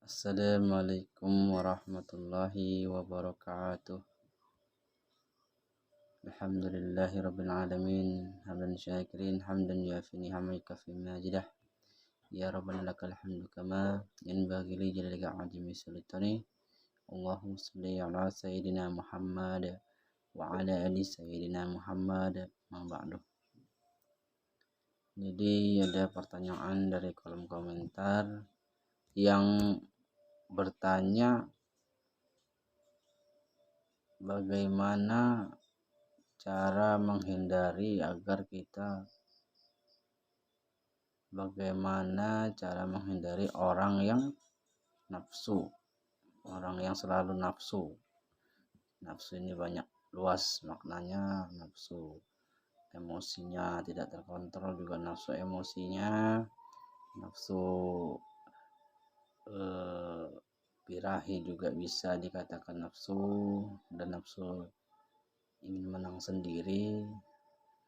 Assalamualaikum warahmatullahi wabarakatuh. Alhamdulillahi rabbil alamin. Hamdan syakirin, hamdan yuafi ni'amika fi majidah. Ya rabbana lakal hamdu kama yanbaghi li jalalika azimi sultani. Allahumma salli ala sayyidina Muhammad wa ala ali sayyidina Muhammad. Ma ba'du. Jadi ada pertanyaan dari kolom komentar yang bertanya bagaimana cara menghindari orang yang nafsu, orang yang selalu nafsu. Nafsu ini banyak luas maknanya, nafsu emosinya tidak terkontrol juga nafsu emosinya, nafsu birahi juga bisa dikatakan nafsu, dan nafsu ingin menang sendiri.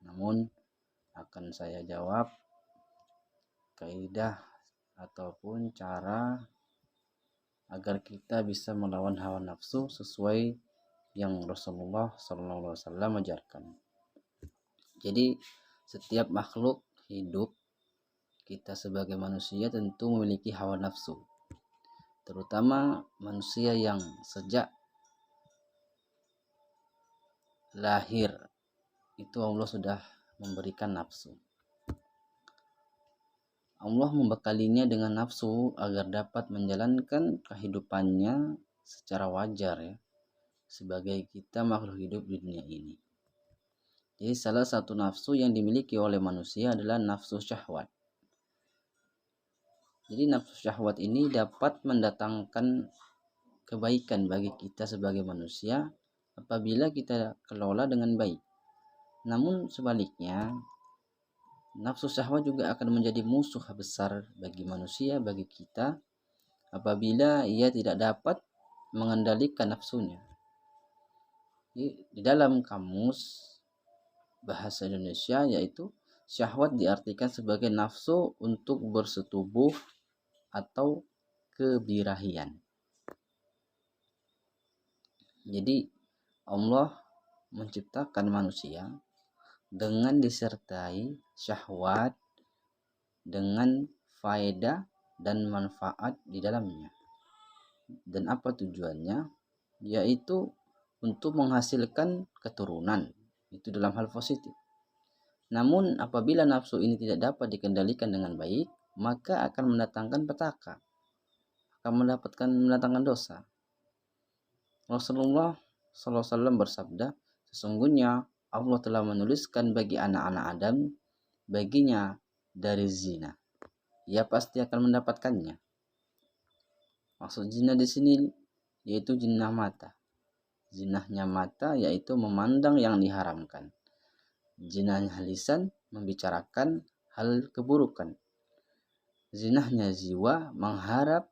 Namun akan saya jawab kaidah ataupun cara agar kita bisa melawan hawa nafsu sesuai yang Rasulullah SAW ajarkan. Jadi setiap makhluk hidup, kita sebagai manusia tentu memiliki hawa nafsu, terutama manusia yang sejak lahir itu Allah sudah memberikan nafsu. Allah membekalinya dengan nafsu agar dapat menjalankan kehidupannya secara wajar ya, sebagai kita makhluk hidup di dunia ini. Jadi salah satu nafsu yang dimiliki oleh manusia adalah nafsu syahwat. Jadi nafsu syahwat ini dapat mendatangkan kebaikan bagi kita sebagai manusia apabila kita kelola dengan baik. Namun sebaliknya, nafsu syahwat juga akan menjadi musuh besar bagi manusia, bagi kita, apabila ia tidak dapat mengendalikan nafsunya. Di dalam kamus bahasa Indonesia, yaitu syahwat diartikan sebagai nafsu untuk bersetubuh atau kebirahian. Jadi Allah menciptakan manusia dengan disertai syahwat dengan faedah dan manfaat di dalamnya. Dan apa tujuannya? Yaitu untuk menghasilkan keturunan. Itu dalam hal positif. Namun apabila nafsu ini tidak dapat dikendalikan dengan baik, maka akan mendatangkan petaka, akan mendatangkan dosa. Rasulullah SAW bersabda, sesungguhnya Allah telah menuliskan bagi anak-anak Adam baginya dari zina. Ia pasti akan mendapatkannya. Maksud zina di sini yaitu zina mata. Zinahnya mata yaitu memandang yang diharamkan. Zinahnya lisan membicarakan hal keburukan. Zinahnya jiwa mengharap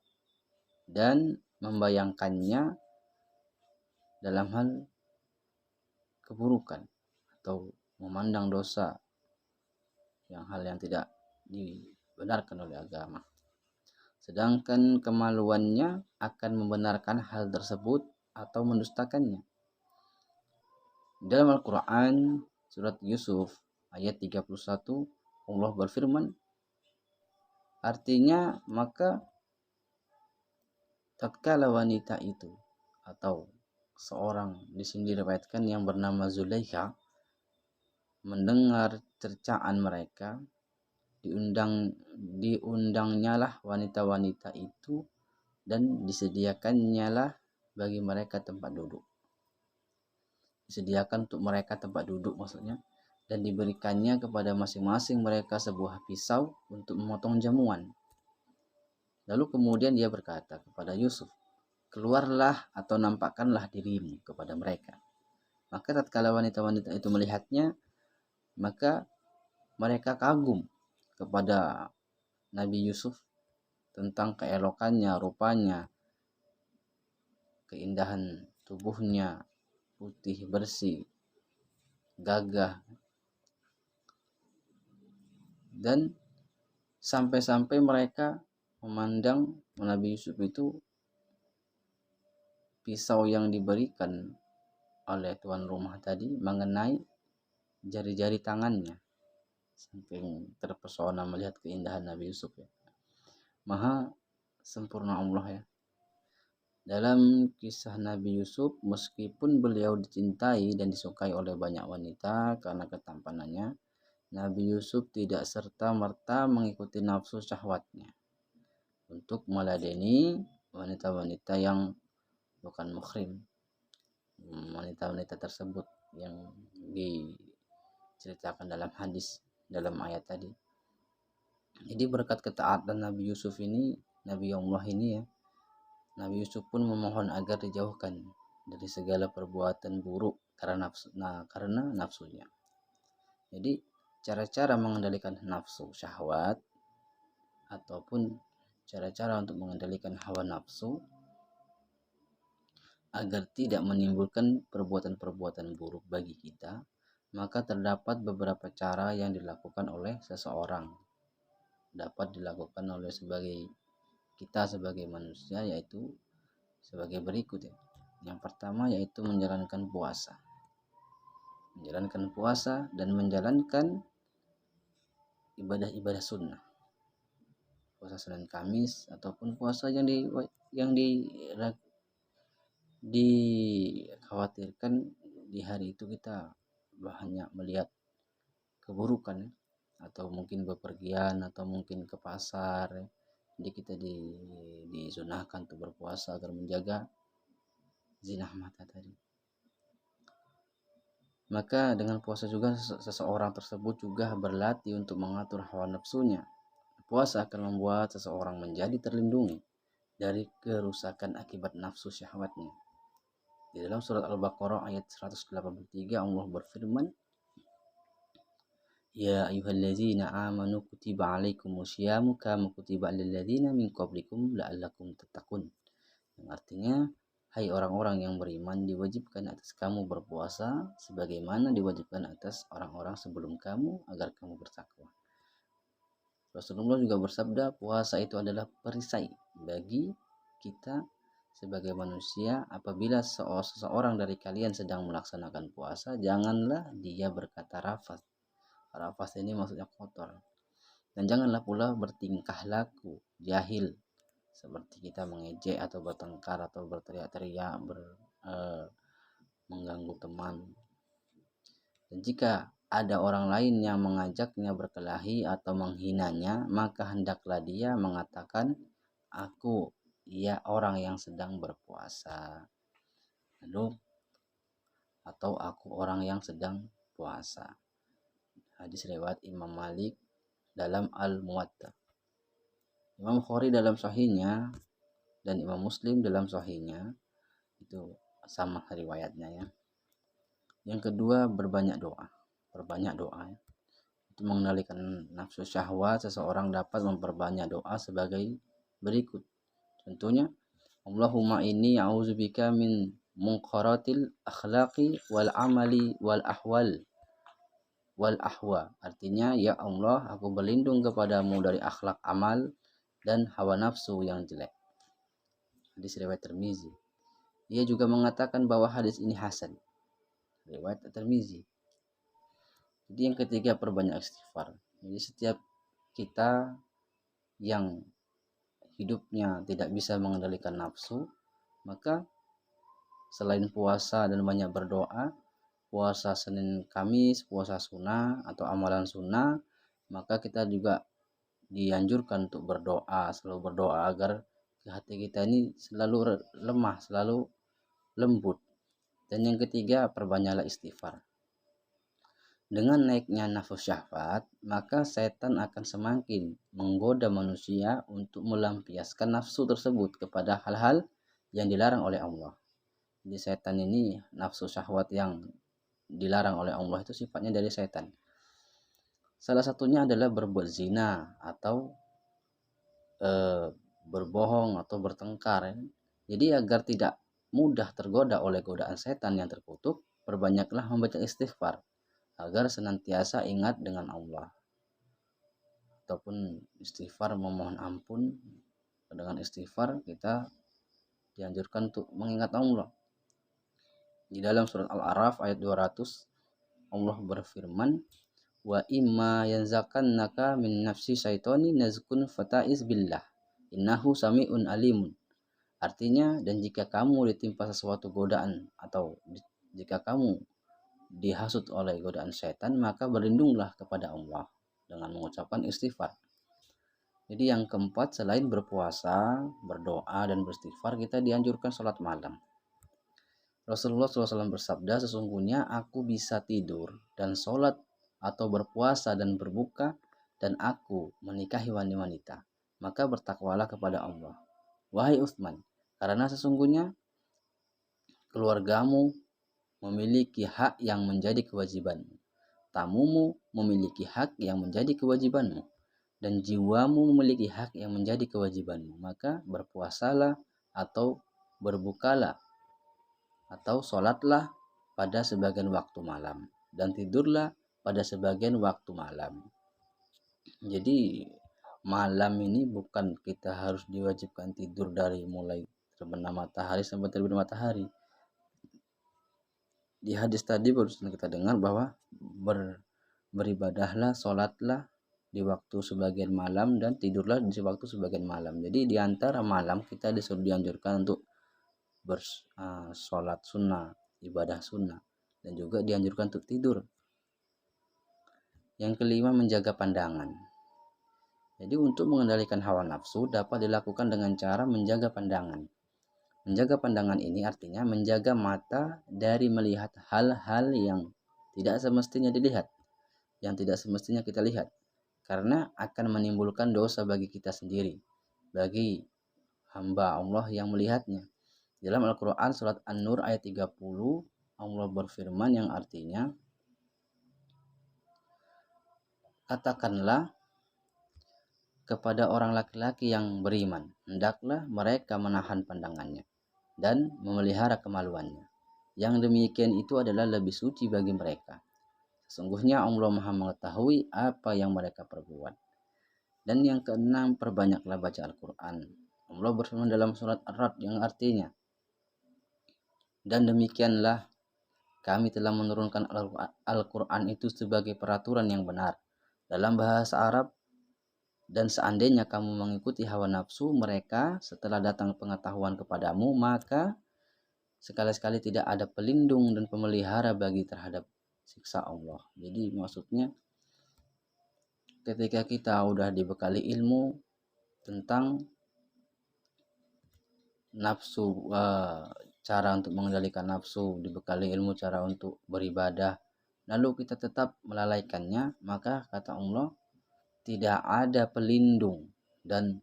dan membayangkannya dalam hal keburukan atau memandang dosa, hal yang tidak dibenarkan oleh agama. Sedangkan kemaluannya akan membenarkan hal tersebut atau mendustakannya. Dalam Al-Quran surat Yusuf ayat 31 Allah berfirman, artinya maka tatkala wanita itu atau seorang di sini diriwayatkan yang bernama Zulaikha mendengar cercaan mereka, diundangnya lah wanita-wanita itu dan disediakannya lah bagi mereka tempat duduk. Disediakan untuk mereka tempat duduk maksudnya, dan diberikannya kepada masing-masing mereka sebuah pisau untuk memotong jamuan. Lalu kemudian dia berkata kepada Yusuf, keluarlah atau nampakkanlah dirimu kepada mereka. Maka tatkala wanita-wanita itu melihatnya, maka mereka kagum kepada Nabi Yusuf tentang keelokannya, rupanya, keindahan tubuhnya, putih bersih, gagah, dan sampai-sampai mereka memandang Nabi Yusuf itu pisau yang diberikan oleh tuan rumah tadi mengenai jari-jari tangannya. Saking terpesona melihat keindahan Nabi Yusuf ya. Maha sempurna Allah ya. Dalam kisah Nabi Yusuf, meskipun beliau dicintai dan disukai oleh banyak wanita karena ketampanannya, Nabi Yusuf tidak serta-merta mengikuti nafsu syahwatnya untuk meladeni wanita-wanita yang bukan muhrim. Wanita-wanita tersebut yang diceritakan dalam hadis, dalam ayat tadi. Jadi berkat ketaatan Nabi Yusuf ini, Nabi Allah ini ya, Nabi Yusuf pun memohon agar dijauhkan dari segala perbuatan buruk karena nafsunya. Jadi cara-cara mengendalikan nafsu syahwat ataupun cara-cara untuk mengendalikan hawa nafsu agar tidak menimbulkan perbuatan-perbuatan buruk bagi kita, maka terdapat beberapa cara yang dilakukan oleh seseorang, dapat dilakukan oleh kita sebagai manusia, yaitu sebagai berikut ya. Yang pertama yaitu menjalankan puasa. Menjalankan puasa dan menjalankan ibadah-ibadah sunnah. Puasa Senin Kamis ataupun puasa yang dikhawatirkan di hari itu kita banyak melihat keburukan ya, atau mungkin bepergian atau mungkin ke pasar ya. Jadi kita disunahkan untuk berpuasa agar menjaga zinah mata tadi. Maka dengan puasa juga seseorang tersebut juga berlatih untuk mengatur hawa nafsunya. Puasa akan membuat seseorang menjadi terlindungi dari kerusakan akibat nafsu syahwatnya. Di dalam surat Al-Baqarah ayat 183 Allah berfirman, Ya ayyuhallazina amanu kutiba alaikumusyamu kama kutiba alal ladzina min qablikum la'allakum tattaqun. Yang artinya, hai orang-orang yang beriman, diwajibkan atas kamu berpuasa sebagaimana diwajibkan atas orang-orang sebelum kamu agar kamu bertakwa. Rasulullah juga bersabda, puasa itu adalah perisai bagi kita sebagai manusia. Apabila seseorang dari kalian sedang melaksanakan puasa, janganlah dia berkata rafas. Rafas ini maksudnya kotor. Dan janganlah pula bertingkah laku jahil, seperti kita mengejek atau bertengkar atau berteriak-teriak, mengganggu teman. Dan jika ada orang lain yang mengajaknya berkelahi atau menghinanya, maka hendaklah dia mengatakan, aku ia orang yang sedang berpuasa. Atau aku orang yang sedang puasa. Hadis riwayat Imam Malik dalam Al-Muwatta. Imam Bukhari dalam sahihnya dan Imam Muslim dalam sahihnya itu sama riwayatnya ya. Yang kedua, berbanyak doa. Perbanyak doa ya. Untuk mengendalikan nafsu syahwat, seseorang dapat memperbanyak doa sebagai berikut. Contohnya, Allahumma inni a'udzubika min munqaratil akhlaqi wal amali wal ahwa. Artinya, ya Allah, aku berlindung kepadamu dari akhlak amal dan hawa nafsu yang jelek. Hadis riwayat Tirmizi. Ia juga mengatakan bahwa hadis ini hasan. Riwayat Tirmizi. Jadi yang ketiga, perbanyak istighfar. Jadi setiap kita yang hidupnya tidak bisa mengendalikan nafsu, maka selain puasa dan banyak berdoa, puasa Senin Kamis, puasa sunnah atau amalan sunnah, maka kita juga dianjurkan untuk berdoa, selalu berdoa agar hati kita ini selalu lemah, selalu lembut. Dan yang ketiga, perbanyaklah istighfar. Dengan naiknya nafsu syahwat, maka setan akan semakin menggoda manusia untuk melampiaskan nafsu tersebut kepada hal-hal yang dilarang oleh Allah. Jadi setan ini, nafsu syahwat yang dilarang oleh Allah itu sifatnya dari setan. Salah satunya adalah berbuat zina atau berbohong atau bertengkar. Jadi agar tidak mudah tergoda oleh godaan setan yang terkutuk, perbanyaklah membaca istighfar agar senantiasa ingat dengan Allah, ataupun istighfar memohon ampun dengan istighfar kita dianjurkan untuk mengingat Allah. Di dalam surat Al-A'raf ayat 200 Allah berfirman, wa imma yanzakannaka min nafsi syaitani nazkun fataiz billah innahu sami'un alimun. Artinya, dan jika kamu ditimpa sesuatu godaan atau jika kamu dihasut oleh godaan syaitan, maka berlindunglah kepada Allah dengan mengucapkan istighfar. Jadi yang keempat, selain berpuasa, berdoa, dan beristighfar, kita dianjurkan sholat malam. Rasulullah SAW bersabda, sesungguhnya aku bisa tidur dan sholat atau berpuasa dan berbuka, dan aku menikahi wanita. Maka bertakwalah kepada Allah, wahai Utsman, karena sesungguhnya keluargamu memiliki hak yang menjadi kewajibanmu, tamumu memiliki hak yang menjadi kewajibanmu, dan jiwamu memiliki hak yang menjadi kewajibanmu. Maka berpuasalah atau berbukalah atau sholatlah pada sebagian waktu malam, dan tidurlah pada sebagian waktu malam. Jadi malam ini bukan kita harus diwajibkan tidur dari mulai terbenam matahari sampai terbit matahari. Di hadis tadi barusan kita dengar bahwa beribadahlah, sholatlah di waktu sebagian malam, dan tidurlah di waktu sebagian malam. Jadi di antara malam kita disuruh dianjurkan untuk sholat sunnah, ibadah sunnah, dan juga dianjurkan untuk tidur. Yang kelima, menjaga pandangan. Jadi untuk mengendalikan hawa nafsu dapat dilakukan dengan cara menjaga pandangan. Menjaga pandangan ini artinya menjaga mata dari melihat hal-hal yang tidak semestinya dilihat, yang tidak semestinya kita lihat, karena akan menimbulkan dosa bagi kita sendiri, bagi hamba Allah yang melihatnya. Dalam Al-Quran surat An-Nur ayat 30 Allah berfirman yang artinya, katakanlah kepada orang laki-laki yang beriman, hendaklah mereka menahan pandangannya dan memelihara kemaluannya. Yang demikian itu adalah lebih suci bagi mereka. Sesungguhnya Allah Maha mengetahui apa yang mereka perbuat. Dan yang keenam, perbanyaklah baca Al-Quran. Allah berfirman dalam surat Ar-Ra'd yang artinya, dan demikianlah kami telah menurunkan Al-Quran itu sebagai peraturan yang benar dalam bahasa Arab, dan seandainya kamu mengikuti hawa nafsu mereka setelah datang pengetahuan kepadamu, maka sekali-sekali tidak ada pelindung dan pemelihara bagi terhadap siksa Allah. Jadi maksudnya ketika kita udah dibekali ilmu tentang nafsu, cara untuk mengendalikan nafsu, dibekali ilmu cara untuk beribadah, lalu kita tetap melalaikannya, maka kata Allah, tidak ada pelindung dan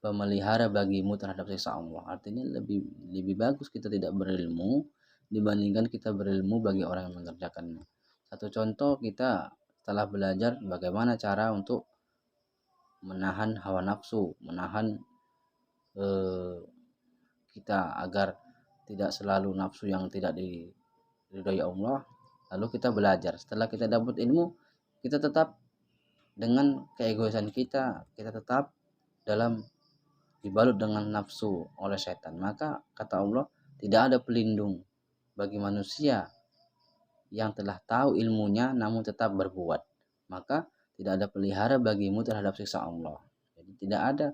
pemelihara bagimu terhadap siksa Allah. Artinya lebih bagus kita tidak berilmu dibandingkan kita berilmu bagi orang yang mengerjakannya. Satu contoh, kita telah belajar bagaimana cara untuk menahan hawa nafsu, menahan kita agar tidak selalu nafsu yang tidak diridhoi Allah. Lalu kita belajar. Setelah kita dapat ilmu, kita tetap dengan keegoisan kita tetap dalam dibalut dengan nafsu oleh setan. Maka kata Allah, tidak ada pelindung bagi manusia yang telah tahu ilmunya namun tetap berbuat. Maka tidak ada pelihara bagimu terhadap siksa Allah. Jadi tidak ada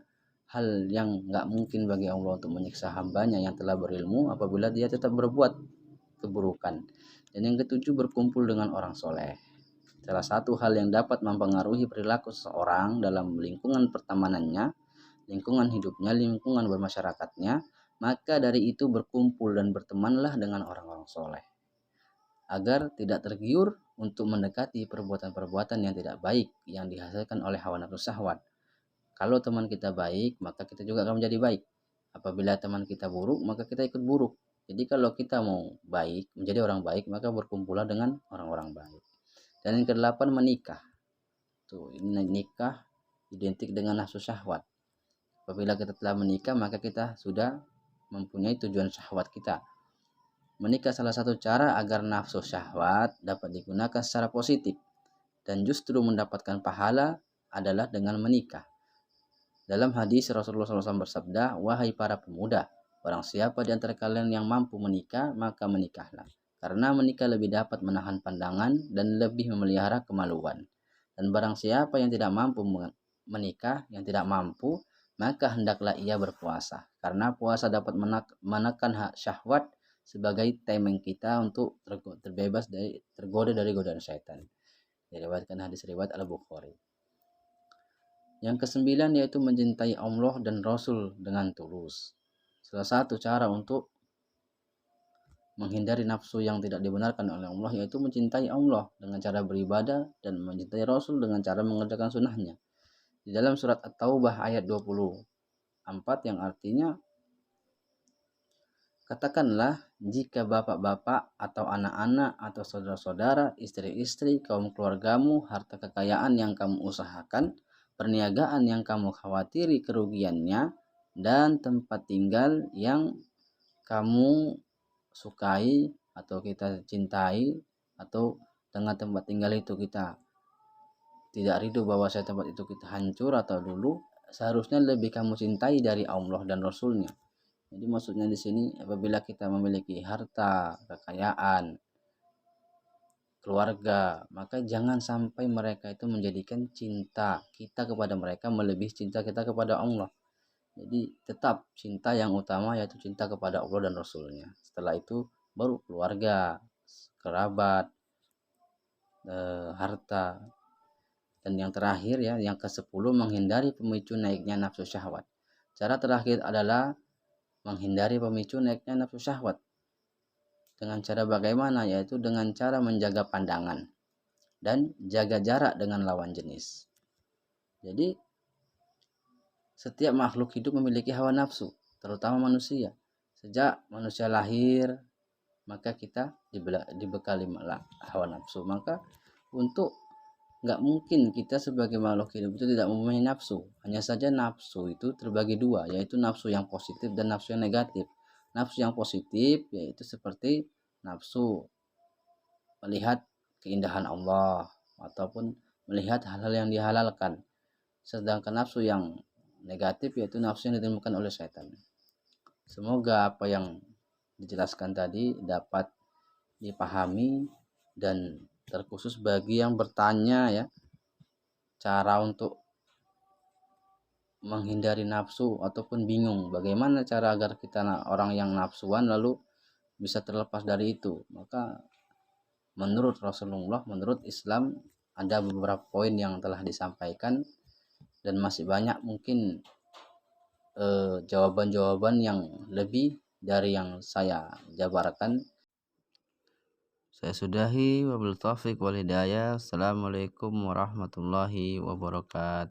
hal yang nggak mungkin bagi Allah untuk menyiksa hambanya yang telah berilmu apabila dia tetap berbuat keburukan. Dan yang ketujuh, berkumpul dengan orang soleh. Salah satu hal yang dapat mempengaruhi perilaku seseorang dalam lingkungan pertemanannya, lingkungan hidupnya, lingkungan bermasyarakatnya, maka dari itu berkumpul dan bertemanlah dengan orang-orang soleh, agar tidak tergiur untuk mendekati perbuatan-perbuatan yang tidak baik yang dihasilkan oleh hawa nafsu syahwat. Kalau teman kita baik, maka kita juga akan menjadi baik. Apabila teman kita buruk, maka kita ikut buruk. Jadi kalau kita mau baik, menjadi orang baik, maka berkumpullah dengan orang-orang baik. Dan yang kedelapan, menikah. Tuh, ini nikah identik dengan nafsu syahwat. Apabila kita telah menikah, maka kita sudah mempunyai tujuan syahwat kita. Menikah salah satu cara agar nafsu syahwat dapat digunakan secara positif dan justru mendapatkan pahala adalah dengan menikah. Dalam hadis Rasulullah SAW bersabda, "Wahai para pemuda, barang siapa di antara kalian yang mampu menikah, maka menikahlah. Karena menikah lebih dapat menahan pandangan dan lebih memelihara kemaluan. Dan barang siapa yang tidak mampu menikah, yang tidak mampu, maka hendaklah ia berpuasa. Karena puasa dapat menekan hak syahwat sebagai tameng kita untuk tergoda dari godaan syaitan." Diriwayatkan hadis riwayat Al-Bukhari. Yang kesembilan yaitu mencintai Allah dan Rasul dengan tulus. Salah satu cara untuk menghindari nafsu yang tidak dibenarkan oleh Allah yaitu mencintai Allah dengan cara beribadah dan mencintai Rasul dengan cara mengerjakan sunnahnya. Di dalam surat At-Taubah ayat 24 yang artinya, "Katakanlah, jika bapak-bapak atau anak-anak atau saudara-saudara, istri-istri, kaum keluargamu, harta kekayaan yang kamu usahakan, perniagaan yang kamu khawatiri kerugiannya, dan tempat tinggal yang kamu sukai atau kita cintai, atau dengan tempat tinggal itu kita tidak ridho bahwa tempat itu kita hancur atau dulu, seharusnya lebih kamu cintai dari Allah dan Rasulnya." Jadi maksudnya di sini apabila kita memiliki harta, kekayaan, keluarga, maka jangan sampai mereka itu menjadikan cinta kita kepada mereka melebihi cinta kita kepada Allah. Jadi tetap cinta yang utama yaitu cinta kepada Allah dan Rasulnya. Setelah itu baru keluarga, kerabat, harta. Dan yang terakhir ya, yang ke-10, menghindari pemicu naiknya nafsu syahwat. Cara terakhir adalah menghindari pemicu naiknya nafsu syahwat. Dengan cara bagaimana? Yaitu dengan cara menjaga pandangan dan jaga jarak dengan lawan jenis. Jadi setiap makhluk hidup memiliki hawa nafsu, terutama manusia. Sejak manusia lahir, maka kita dibekali hawa nafsu. Maka nggak mungkin kita sebagai makhluk hidup itu tidak mempunyai nafsu. Hanya saja nafsu itu terbagi dua, yaitu nafsu yang positif dan nafsu yang negatif. Nafsu yang positif yaitu seperti nafsu melihat keindahan Allah ataupun melihat hal-hal yang dihalalkan. Sedangkan nafsu yang negatif yaitu nafsu yang ditemukan oleh setan. Semoga apa yang dijelaskan tadi dapat dipahami dan terkhusus bagi yang bertanya ya, cara untuk menghindari nafsu ataupun bingung bagaimana cara agar kita orang yang nafsuan lalu bisa terlepas dari itu. Maka menurut Rasulullah, menurut Islam, ada beberapa poin yang telah disampaikan dan masih banyak mungkin jawaban-jawaban yang lebih dari yang saya jabarkan. Saya sudahi, wabillahi taufiq wal hidayah. Assalamualaikum warahmatullahi wabarakatuh.